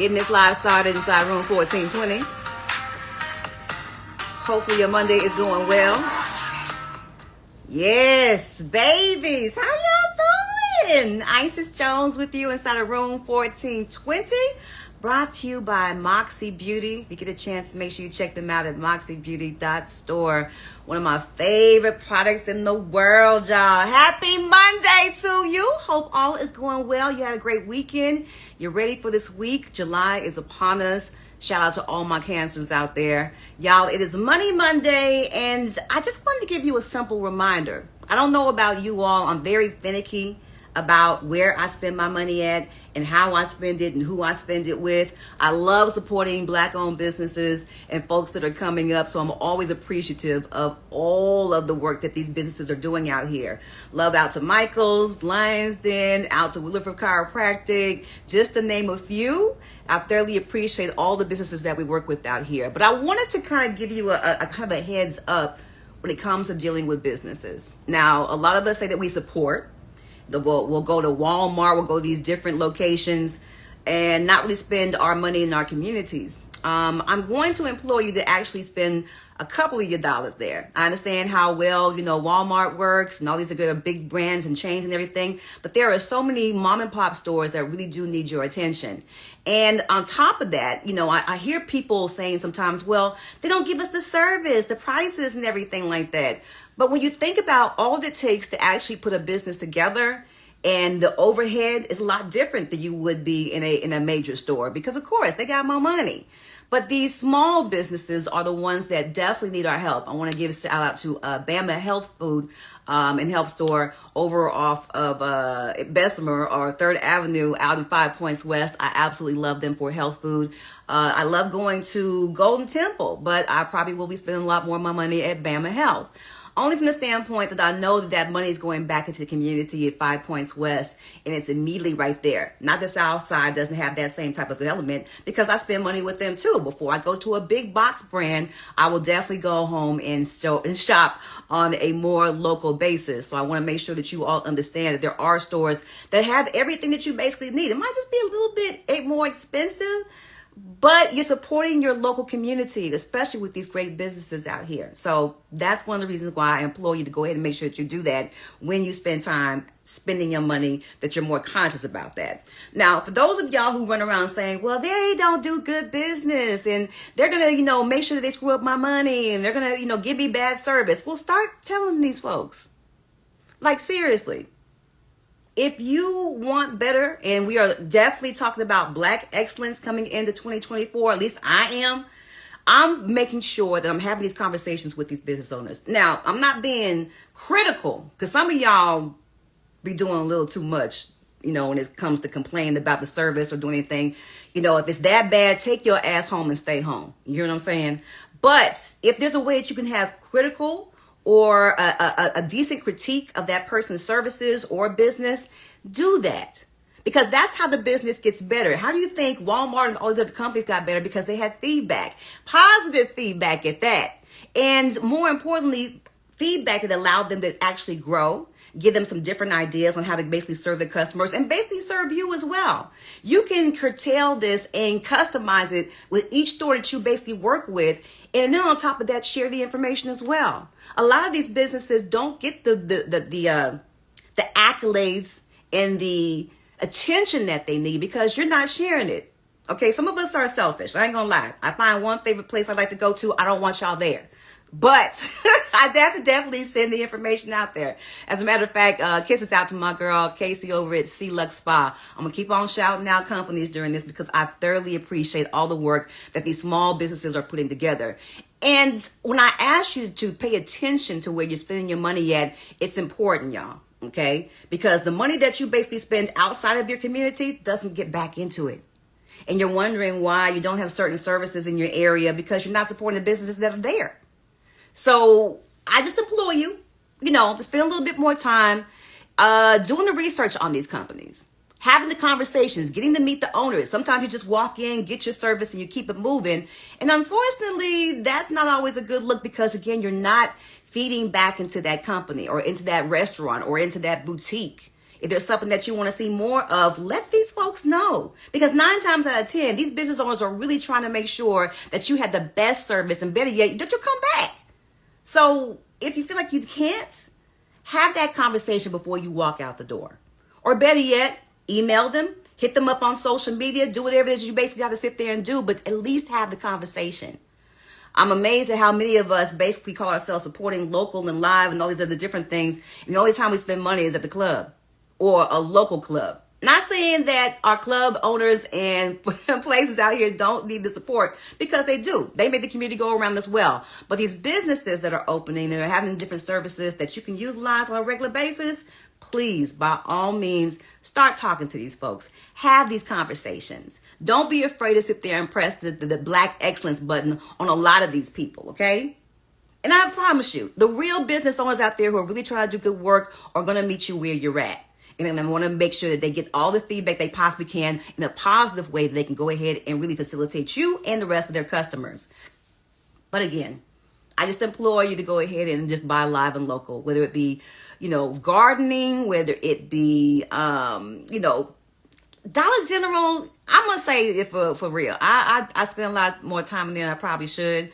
Getting this live started inside room 1420. Hopefully your Monday is going well. Yes, babies. How y'all doing? Isis Jones with you inside of room 1420. Brought to you by Moxie Beauty. If you get a chance, make sure you check them out at moxiebeauty.store. One of my favorite products in the world, y'all. Happy Monday to you. Hope all is going well. You had a great weekend. You're ready for this week. July is upon us. Shout out to all my cancers out there. Y'all, it is Money Monday, and I just wanted to give you a simple reminder. I don't know about you all. I'm very finicky about where I spend my money at and how I spend it and who I spend it with. I love supporting Black-owned businesses and folks that are coming up, so I'm always appreciative of all of the work that these businesses are doing out here. Love out to Michael's, Lions Den, out to Williford Chiropractic, just to name a few. I thoroughly appreciate all the businesses that we work with out here. But I wanted to kind of give you a kind of a heads up when it comes to dealing with businesses. Now, a lot of us say that we support. We'll go to Walmart, we'll go to these different locations and not really spend our money in our communities. I'm going to implore you to actually spend a couple of your dollars there. I understand how well, Walmart works and all these are good big brands and chains and everything, but there are so many mom and pop stores that really do need your attention. And on top of that, I hear people saying sometimes, well, they don't give us the service, the prices and everything like that. But when you think about all it takes to actually put a business together, and the overhead is a lot different than you would be in a major store, because of course they got more money. But these small businesses are the ones that definitely need our help. I want to give a shout out to Bama Health Food and Health Store over off of Bessemer or 3rd Avenue out in 5 Points West. I absolutely love them for health food. I love going to Golden Temple, but I probably will be spending a lot more of my money at Bama Health. Only from the standpoint that I know that money is going back into the community at 5 Points West, and it's immediately right there. Not the South Side doesn't have that same type of element, because I spend money with them too. Before I go to a big box brand, I will definitely go home and shop on a more local basis. So I want to make sure that you all understand that there are stores that have everything that you basically need. It might just be a little bit more expensive, but you're supporting your local community, especially with these great businesses out here. So that's one of the reasons why I implore you to go ahead and make sure that you do that when you spend time spending your money, that you're more conscious about that. Now, for those of y'all who run around saying, well, they don't do good business and they're going to, make sure that they screw up my money and they're going to, give me bad service. Well, start telling these folks. Like, seriously. If you want better, and we are definitely talking about Black excellence coming into 2024, at least I am, I'm making sure that I'm having these conversations with these business owners. Now, I'm not being critical, because some of y'all be doing a little too much, when it comes to complaining about the service or doing anything. If it's that bad, take your ass home and stay home. You hear what I'm saying? But if there's a way that you can have critical or a decent critique of that person's services or business, do that. Because that's how the business gets better. How do you think Walmart and all the other companies got better? Because they had feedback, positive feedback at that. And more importantly, feedback that allowed them to actually grow, give them some different ideas on how to basically serve the customers and basically serve you as well. You can curtail this and customize it with each store that you basically work with. And then on top of that, share the information as well. A lot of these businesses don't get the accolades and the attention that they need because you're not sharing it. Okay, some of us are selfish. I ain't gonna lie. I find one favorite place I like to go to. I don't want y'all there. But I definitely send the information out there. As a matter of fact, kisses out to my girl, Casey over at Sea Lux Spa. I'm going to keep on shouting out companies during this because I thoroughly appreciate all the work that these small businesses are putting together. And when I ask you to pay attention to where you're spending your money at, it's important, y'all. Okay? Because the money that you basically spend outside of your community doesn't get back into it. And you're wondering why you don't have certain services in your area because you're not supporting the businesses that are there. So I just implore you, to spend a little bit more time doing the research on these companies, having the conversations, getting to meet the owners. Sometimes you just walk in, get your service, and you keep it moving. And unfortunately, that's not always a good look because, again, you're not feeding back into that company or into that restaurant or into that boutique. If there's something that you want to see more of, let these folks know. Because 9 times out of 10, these business owners are really trying to make sure that you have the best service, and better yet, that you come back. So if you feel like you can't, have that conversation before you walk out the door. Or better yet, email them, hit them up on social media, do whatever it is you basically got to sit there and do, but at least have the conversation. I'm amazed at how many of us basically call ourselves supporting local and live and all these other different things, and the only time we spend money is at the club or a local club. Not saying that our club owners and places out here don't need the support, because they do. They make the community go around as well. But these businesses that are opening and are having different services that you can utilize on a regular basis, please, by all means, start talking to these folks. Have these conversations. Don't be afraid to sit there and press the Black Excellence button on a lot of these people, okay? And I promise you, the real business owners out there who are really trying to do good work are going to meet you where you're at. And I want to make sure that they get all the feedback they possibly can in a positive way that they can go ahead and really facilitate you and the rest of their customers. But again, I just implore you to go ahead and just buy live and local, whether it be, gardening, whether it be, Dollar General. I'm going to say it for real. I spend a lot more time in there than I probably should.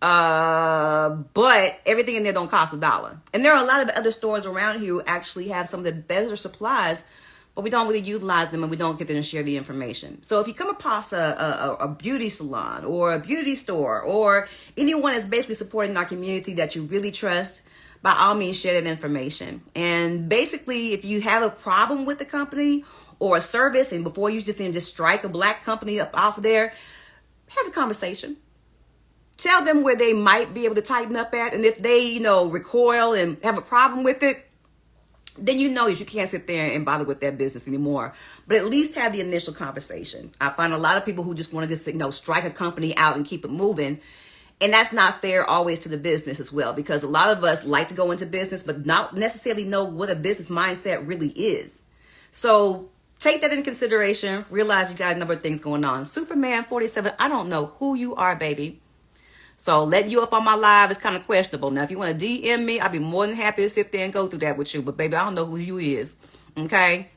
But everything in there don't cost $1. And there are a lot of other stores around here who actually have some of the better supplies, but we don't really utilize them and we don't get them to share the information. So if you come across a beauty salon or a beauty store or anyone that's basically supporting our community that you really trust, by all means, share that information. And basically, if you have a problem with the company or a service, and before you just strike a Black company up off of there, have a conversation. Tell them where they might be able to tighten up at. And if they, recoil and have a problem with it, then you know that you can't sit there and bother with that business anymore. But at least have the initial conversation. I find a lot of people who just want to just, strike a company out and keep it moving. And that's not fair always to the business as well, because a lot of us like to go into business, but not necessarily know what a business mindset really is. So take that into consideration. Realize you got a number of things going on. Superman 47, I don't know who you are, baby. So letting you up on my live is kind of questionable. Now, if you want to DM me, I'll be more than happy to sit there and go through that with you. But baby, I don't know who you is. Okay.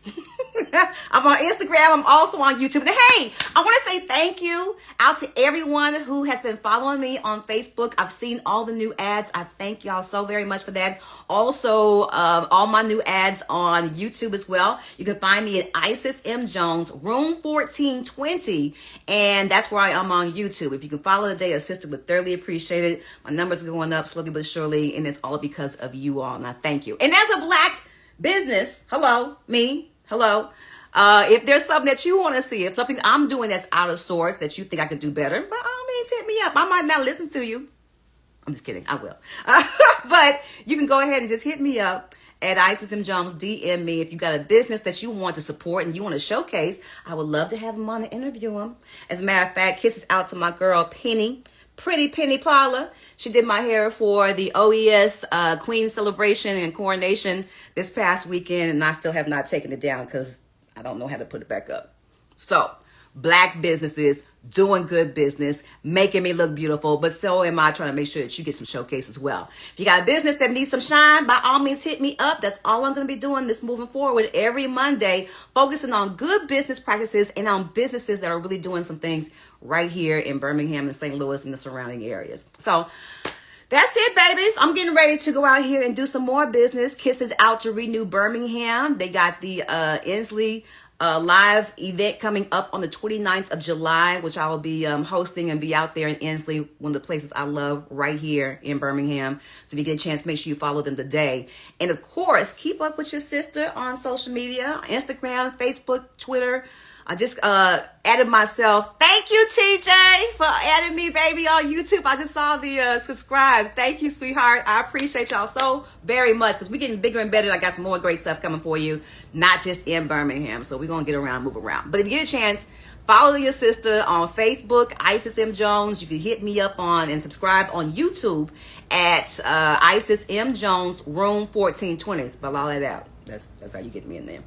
I'm on Instagram. I'm also on YouTube. And hey, I want to say thank you out to everyone who has been following me on Facebook. I've seen all the new ads. I thank y'all so very much for that. Also, all my new ads on YouTube as well. You can find me at Isis M. Jones, room 1420. And that's where I am on YouTube. If you can follow the day, a sister would thoroughly appreciate it. My numbers are going up slowly but surely. And it's all because of you all. And I thank you. And as a Black business, hello, me, hello. If there's something that you want to see, if something I'm doing that's out of sorts that you think I could do better, by all means, hit me up. I might not listen to you. I'm just kidding. I will. But you can go ahead and just hit me up at Isis M. Jones. DM me if you got a business that you want to support and you want to showcase. I would love to have them on and interview them. As a matter of fact, kisses out to my girl Penny. Pretty Penny Paula. She did my hair for the OES Queen celebration and coronation this past weekend, and I still have not taken it down because I don't know how to put it back up. So, Black businesses doing good business, making me look beautiful, but so am I trying to make sure that you get some showcase as well. If you got a business that needs some shine, by all means, hit me up. That's all I'm going to be doing this moving forward every Monday, focusing on good business practices and on businesses that are really doing some things right here in Birmingham and St. Louis and the surrounding areas. So that's it, babies. I'm getting ready to go out here and do some more business. Kisses out to Renew Birmingham. They got the Inslee live event coming up on the 29th of July, which I will be hosting and be out there in Inslee, one of the places I love right here in Birmingham. So if you get a chance, make sure you follow them today. And of course, keep up with your sister on social media, Instagram, Facebook, Twitter. I just added myself. Thank you, TJ, for adding me, baby, on YouTube. I just saw the subscribe. Thank you, sweetheart. I appreciate y'all so very much because we're getting bigger and better. I got some more great stuff coming for you, not just in Birmingham. So we're going to get around, move around. But if you get a chance, follow your sister on Facebook, Isis M. Jones. You can hit me up on and subscribe on YouTube at Isis M. Jones, room 1420. Spell all that out. That's how you get me in there.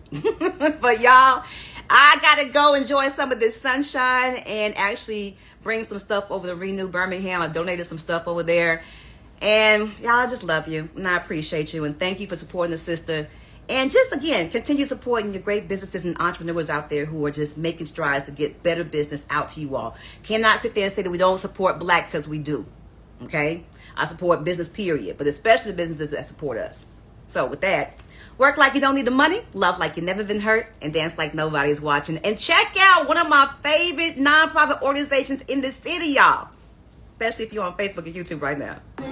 But y'all, I gotta go enjoy some of this sunshine and actually bring some stuff over to Renew Birmingham. I donated some stuff over there. And y'all, I just love you and I appreciate you. And thank you for supporting the sister And just again, continue supporting your great businesses and entrepreneurs out there who are just making strides to get better business out to you all. Cannot sit there and say that we don't support Black, because we do. Okay? I support business, period, but especially the businesses that support us. So with that, work like you don't need the money, love like you never been hurt, and dance like nobody's watching. And check out one of my favorite nonprofit organizations in the city, y'all. Especially if you're on Facebook and YouTube right now. We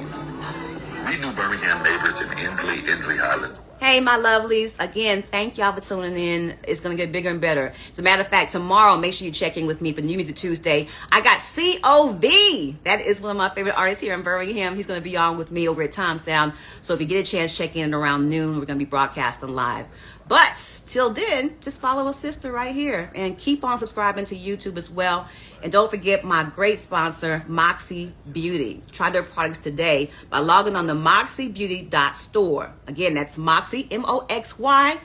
New Birmingham neighbors in Inslee Highlands. Hey, my lovelies. Again, thank y'all for tuning in. It's going to get bigger and better. As a matter of fact, tomorrow, make sure you check in with me for New Music Tuesday. I got C.O.V. That is one of my favorite artists here in Birmingham. He's going to be on with me over at Time Sound. So if you get a chance, check in around noon. We're going to be broadcasting live. But till then, just follow a sister right here and keep on subscribing to YouTube as well. And don't forget my great sponsor, Moxie Beauty. Try their products today by logging on to moxiebeauty.store. Again, that's Moxie, M-O-X-Y,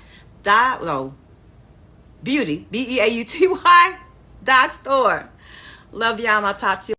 beauty, B-E-A-U-T-Y, .store. Love y'all, and I'll talk to you.